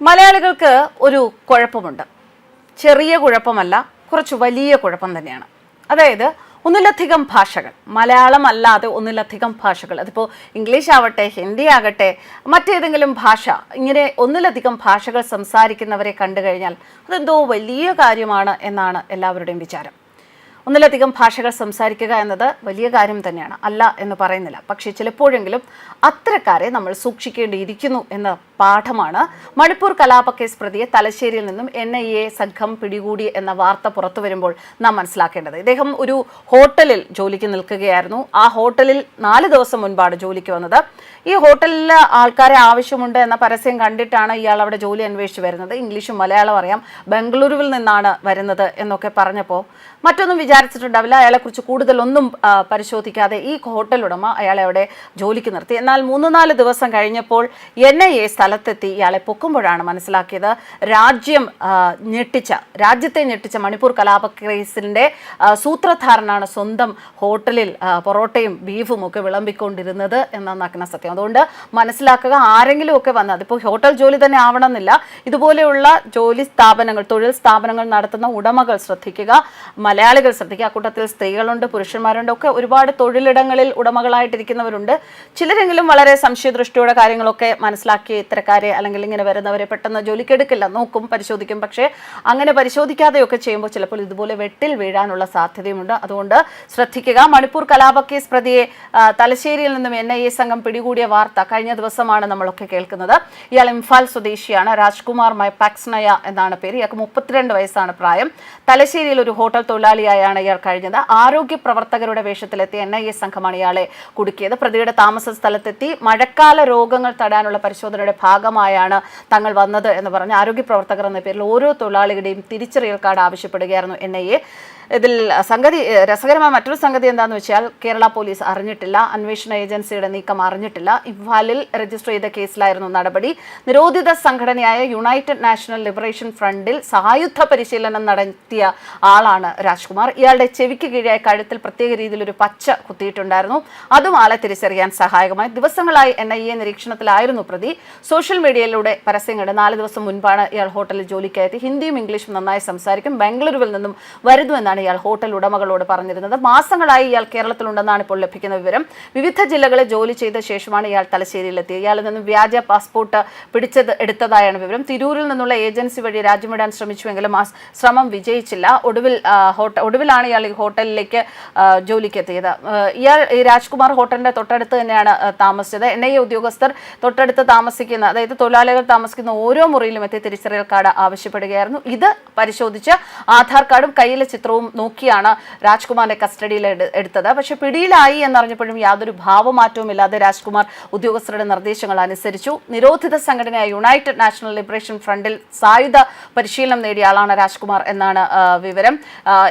മലയാളികൾക്ക് ഒരു കുഴപ്പമുണ്ട്. ചെറിയ കുഴപ്പമല്ല, കുറച്ച് വലിയ കുഴപ്പം തന്നെയാണ്. അതായത് ഒന്നിലധികം ഭാഷകൾ, മലയാളം അല്ലാതെ ഒന്നിലധികം ഭാഷകൾ, അതിപ്പോൾ ഇംഗ്ലീഷ് ആവട്ടെ, ഹിന്ദി ആകട്ടെ, മറ്റേതെങ്കിലും ഭാഷ, ഇങ്ങനെ ഒന്നിലധികം ഭാഷകൾ സംസാരിക്കുന്നവരെ കണ്ടു കഴിഞ്ഞാൽ അതെന്തോ വലിയ കാര്യമാണ് എന്നാണ് എല്ലാവരുടെയും വിചാരം. ഒന്നിലധികം ഭാഷകൾ സംസാരിക്കുക എന്നത് വലിയ കാര്യം തന്നെയാണ്, അല്ല എന്ന് പറയുന്നില്ല. പക്ഷേ ചിലപ്പോഴെങ്കിലും അത്തരക്കാരെ നമ്മൾ സൂക്ഷിക്കേണ്ടിയിരിക്കുന്നു എന്ന പാഠമാണ് മണിപ്പൂർ കലാപ കേസ് പ്രതിയെ തലശ്ശേരിയിൽ നിന്നും NIA സംഘം പിടികൂടി എന്ന വാർത്ത പുറത്തു വരുമ്പോൾ നാം മനസ്സിലാക്കേണ്ടത്. ഇദ്ദേഹം ഒരു ഹോട്ടലിൽ ജോലിക്ക് നിൽക്കുകയായിരുന്നു. ആ ഹോട്ടലിൽ 4 ദിവസം മുൻപാണ് ജോലിക്ക് വന്നത്. ഈ ഹോട്ടലിൽ ആൾക്കാരെ ആവശ്യമുണ്ട് എന്ന പരസ്യം കണ്ടിട്ടാണ് ഇയാൾ അവിടെ ജോലി അന്വേഷിച്ച് വരുന്നത്. ഇംഗ്ലീഷും മലയാളം അറിയാം, ബംഗളൂരുവിൽ നിന്നാണ് വരുന്നത് എന്നൊക്കെ പറഞ്ഞപ്പോൾ മറ്റൊന്നും വിചാരിച്ചിട്ടുണ്ടാവില്ല. അയാളെക്കുറിച്ച് കൂടുതലൊന്നും പരിശോധിക്കാതെ ഈ ഹോട്ടൽ ഉടമ അയാളെ അവിടെ ജോലിക്ക് നിർത്തി. എന്നാൽ 3-4 ദിവസം കഴിഞ്ഞപ്പോൾ NIA സ്ഥലത്തെത്തി ഇയാളെ പൊക്കുമ്പോഴാണ് മനസ്സിലാക്കിയത് രാജ്യത്തെ ഞെട്ടിച്ച മണിപ്പൂർ കലാപ കേസിൻ്റെ സൂത്രധാരനാണ് സ്വന്തം ഹോട്ടലിൽ പൊറോട്ടയും ബീഫും ഒക്കെ വിളമ്പിക്കൊണ്ടിരുന്നത് എന്ന നഗ്ന സത്യം. അതുകൊണ്ട് മനസ്സിലാക്കുക, ആരെങ്കിലും ഒക്കെ വന്ന്, അതിപ്പോൾ ഹോട്ടൽ ജോലി തന്നെ ആവണമെന്നില്ല, ഇതുപോലെയുള്ള തൊഴിൽ സ്ഥാപനങ്ങൾ നടത്തുന്ന ഉടമകൾ ശ്രദ്ധിക്കുക, മലയാളികൾ ശ്രദ്ധിക്കുക. അക്കൂട്ടത്തിൽ സ്ത്രീകളുണ്ട്, പുരുഷന്മാരുണ്ട്, ഒക്കെ ഒരുപാട് തൊഴിലിടങ്ങളിൽ ഉടമകളായിട്ടിരിക്കുന്നവരുണ്ട്. ചിലരെങ്കിലും വളരെ സംശയദൃഷ്ടിയോടെ കാര്യങ്ങളൊക്കെ മനസ്സിലാക്കി ഇത്തരക്കാരെ അല്ലെങ്കിൽ ഇങ്ങനെ വരുന്നവരെ പെട്ടെന്ന് ജോലിക്ക് എടുക്കില്ല, നോക്കും, പരിശോധിക്കും. പക്ഷേ അങ്ങനെ പരിശോധിക്കാതെയൊക്കെ ചെയ്യുമ്പോൾ ചിലപ്പോൾ ഇതുപോലെ വെട്ടിൽ വീഴാനുള്ള സാധ്യതയുമുണ്ട്. അതുകൊണ്ട് ശ്രദ്ധിക്കുക. മണിപ്പൂർ കലാപ കേസ് പ്രതിയെ തലശ്ശേരിയിൽ നിന്നും NIA സംഘം പിടികൂടിയ വാർത്ത കഴിഞ്ഞ ദിവസമാണ് നമ്മളൊക്കെ കേൾക്കുന്നത്. ഇയാൾ ഇംഫാൽ സ്വദേശിയാണ്. രാജ്കുമാർ പാക്സ്നയ എന്നാണ് പേര്. ഇയാൾക്ക് 32 വയസ്സാണ് പ്രായം. തലശ്ശേരിയിൽ ഒരു ഹോട്ടൽ തൊഴിലാളിയായാണ് ഇയാൾ കഴിഞ്ഞത്. ആരോഗ്യ പ്രവർത്തകരുടെ വേഷത്തിലെത്തിയ NIA സംഘമാണ് ഇയാളെ കുടുക്കിയത്. പ്രതിയുടെ താമസ സ്ഥലത്തെത്തി മഴക്കാല രോഗങ്ങൾ തടയാനുള്ള പരിശോധനയുടെ ഭാഗമായാണ് തങ്ങൾ വന്നത് എന്ന് പറഞ്ഞ് ആരോഗ്യ പ്രവർത്തകർ എന്ന പേരിൽ ഓരോ തൊഴിലാളികളുടെയും തിരിച്ചറിയൽ കാർഡ് ആവശ്യപ്പെടുകയായിരുന്നു NIA. ഇതിൽ രസകരമായ മറ്റൊരു സംഗതി എന്താണെന്ന് വെച്ചാൽ കേരള പോലീസ് അറിഞ്ഞിട്ടില്ല, അന്വേഷണ ഏജൻസിയുടെ നീക്കം അറിഞ്ഞിട്ടില്ല. ഇംഫാലിൽ രജിസ്റ്റർ ചെയ്ത കേസിലായിരുന്നു നടപടി. നിരോധിത സംഘടനയായ യുണൈറ്റഡ് നാഷണൽ ലിബറേഷൻ ഫ്രണ്ടിൽ സായുധ പരിശീലനം നടത്തിയ ആളാണ് രാജ്കുമാർ. ഇയാളുടെ ചെവിക്ക് കീഴായ കഴുത്തിൽ പ്രത്യേക രീതിയിൽ ഒരു പച്ച കുത്തിയിട്ടുണ്ടായിരുന്നു. അതും ആളെ തിരിച്ചറിയാൻ സഹായകമായി. ദിവസങ്ങളായി NIA നിരീക്ഷണത്തിലായിരുന്നു പ്രതി. സോഷ്യൽ മീഡിയയിലൂടെ പരസ്യം കണ്ട് 4 ദിവസം മുൻപാണ് ഇയാൾ ഹോട്ടലിൽ ജോലിക്കായെത്തി. ഹിന്ദിയും ഇംഗ്ലീഷും നന്നായി സംസാരിക്കും, ബംഗളൂരുവിൽ നിന്നും വരുന്നുവെന്നാണ് ഇയാൾ ഹോട്ടൽ ഉടമകളോട് പറഞ്ഞിരുന്നത്. മാസങ്ങളായി ഇയാൾ കേരളത്തിലുണ്ടെന്നാണ് ഇപ്പോൾ ലഭിക്കുന്ന വിവരം. വിവിധ ജില്ലകളിൽ ജോലി ചെയ്ത ശേഷമാണ് ഇയാൾ തലശ്ശേരിയിലെത്തിയത്. ഇയാളിൽ നിന്നും വ്യാജ പാസ്പോർട്ട് എടുത്തതായാണ് വിവരം. തിരൂരിൽ നിന്നുള്ള ഏജൻസി വഴി രാജ്യം വിടാൻ ശ്രമിച്ചുവെങ്കിലും ആ ശ്രമം വിജയിച്ചില്ല. ഒടുവിലാണ് ഇയാൾ ഈ ഹോട്ടലിലേക്ക് ജോലിക്ക് എത്തിയത്. ഈ രാജ്കുമാർ ഹോട്ടലിന്റെ തൊട്ടടുത്ത് തന്നെയാണ് താമസിച്ചത്. NIA ഉദ്യോഗസ്ഥർ തൊട്ടടുത്ത് താമസിക്കുന്ന, അതായത് തൊഴിലാളികൾ താമസിക്കുന്ന ഓരോ മുറിയിലും എത്തി തിരിച്ചറിയൽ കാർഡ് ആവശ്യപ്പെടുകയായിരുന്നു. ഇത് പരിശോധിച്ച് ആധാർ കാർഡും കയ്യിലെ ചിത്രവും നോക്കിയാണ് രാജ്കുമാറിന്റെ കസ്റ്റഡിയിൽ എടുത്തത്. പക്ഷെ പിടിയിലായി എന്നറിഞ്ഞപ്പോഴും യാതൊരു ഭാവമാറ്റവും ഇല്ലാതെ രാജ്കുമാർ ഉദ്യോഗസ്ഥരുടെ നിർദ്ദേശങ്ങൾ അനുസരിച്ചു. നിരോധിത സംഘടനയായ യുണൈറ്റഡ് നാഷണൽ ലിബറേഷൻ ഫ്രണ്ടിൽ സായുധ പരിശീലനം നേടിയ ആളാണ് രാജ്കുമാർ എന്നാണ് വിവരം.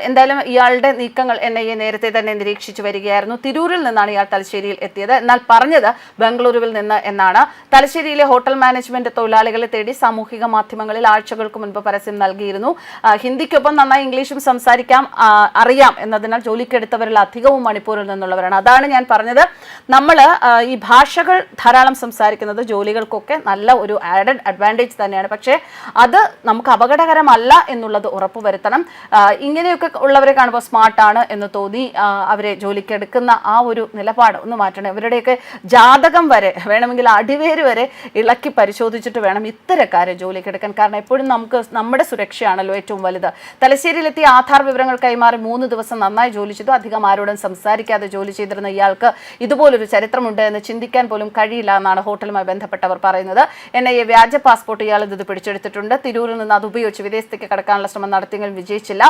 എന്തായാലും ഇയാളുടെ നീക്കങ്ങൾ NIA നേരത്തെ തന്നെ നിരീക്ഷിച്ചു വരികയായിരുന്നു. തിരൂരിൽ നിന്നാണ് ഇയാൾ തലശ്ശേരിയിൽ എത്തിയത്. എന്നാൽ പറഞ്ഞത് ബംഗളൂരുവിൽ നിന്ന് എന്നാണ്. തലശ്ശേരിയിലെ ഹോട്ടൽ മാനേജ്മെന്റ് തൊഴിലാളികളെ തേടി സാമൂഹിക മാധ്യമങ്ങളിൽ ആഴ്ചകൾക്ക് മുൻപ് പരസ്യം നൽകിയിരുന്നു. ഹിന്ദിക്കൊപ്പം നന്നായി ഇംഗ്ലീഷും അറിയാം എന്നതിനാൽ ജോലിക്കെടുത്തവരിൽ അധികവും മണിപ്പൂരിൽ നിന്നുള്ളവരാണ്. അതാണ് ഞാൻ പറഞ്ഞത്, നമ്മൾ ഈ ഭാഷകൾ ധാരാളം സംസാരിക്കുന്നത് ജോലികൾക്കൊക്കെ നല്ല ഒരു ആഡഡ് അഡ്വാൻറ്റേജ് തന്നെയാണ്. പക്ഷേ അത് നമുക്ക് അപകടകരമല്ല എന്നുള്ളത് ഉറപ്പുവരുത്തണം. ഇങ്ങനെയൊക്കെ ഉള്ളവരെ കാണുമ്പോൾ സ്മാർട്ടാണ് എന്ന് തോന്നി അവരെ ജോലിക്കെടുക്കുന്ന ആ ഒരു നിലപാട് ഒന്ന് മാറ്റണം. ഇവരുടെയൊക്കെ ജാതകം വരെ വേണമെങ്കിൽ അടിവേര് വരെ ഇളക്കി പരിശോധിച്ചിട്ട് വേണം ഇത്തരക്കാരെ ജോലിക്കെടുക്കാൻ. കാരണം എപ്പോഴും നമ്മുടെ സുരക്ഷയാണല്ലോ ഏറ്റവും വലുത്. തലശ്ശേരിയിലെത്തിയ ആധാർ വിവരങ്ങൾ കൈമാറി 3 ദിവസം നന്നായി ജോലി ചെയ്തു. അധികം ആരോടും സംസാരിക്കാതെ ജോലി ചെയ്തിരുന്ന ഇയാൾക്ക് ഇതുപോലൊരു ചരിത്രമുണ്ട് എന്ന് ചിന്തിക്കാൻ പോലും കഴിയില്ല എന്നാണ് ഹോട്ടലുമായി ബന്ധപ്പെട്ടവർ പറയുന്നത്. NIA വ്യാജ പാസ്പോർട്ട് ഇയാൾ ഇത് പിടിച്ചെടുത്തിട്ടുണ്ട്. തിരൂരിൽ നിന്ന് അത് ഉപയോഗിച്ച് വിദേശത്തേക്ക് കടക്കാനുള്ള ശ്രമം നടത്തിയെങ്കിലും വിജയിച്ചില്ല.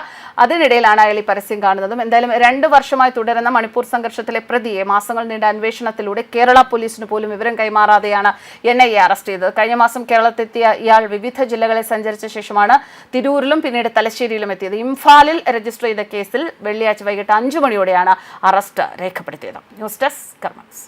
അതിനിടയിലാണ് അയാൾ ഈ പരസ്യം കാണുന്നതും. എന്തായാലും 2 വർഷമായി തുടരുന്ന മണിപ്പൂർ സംഘർഷത്തിലെ പ്രതിയെ മാസങ്ങൾ നീണ്ട അന്വേഷണത്തിലൂടെ കേരള പോലീസിന് പോലും വിവരം കൈമാറാതെയാണ് NIA അറസ്റ്റ് ചെയ്തത്. കഴിഞ്ഞ മാസം കേരളത്തെത്തിയ ഇയാൾ വിവിധ ജില്ലകളിൽ സഞ്ചരിച്ച ശേഷമാണ് തിരൂരിലും പിന്നീട് തലശ്ശേരിയിലും എത്തിയത്. ഇംഫാലിൽ രജിസ്റ്റർ ചെയ്ത കേസിൽ വെള്ളിയാഴ്ച വൈകിട്ട് 5 മണിയോടെയാണ് അറസ്റ്റ് രേഖപ്പെടുത്തിയത്. News desk കർമ്മസ്.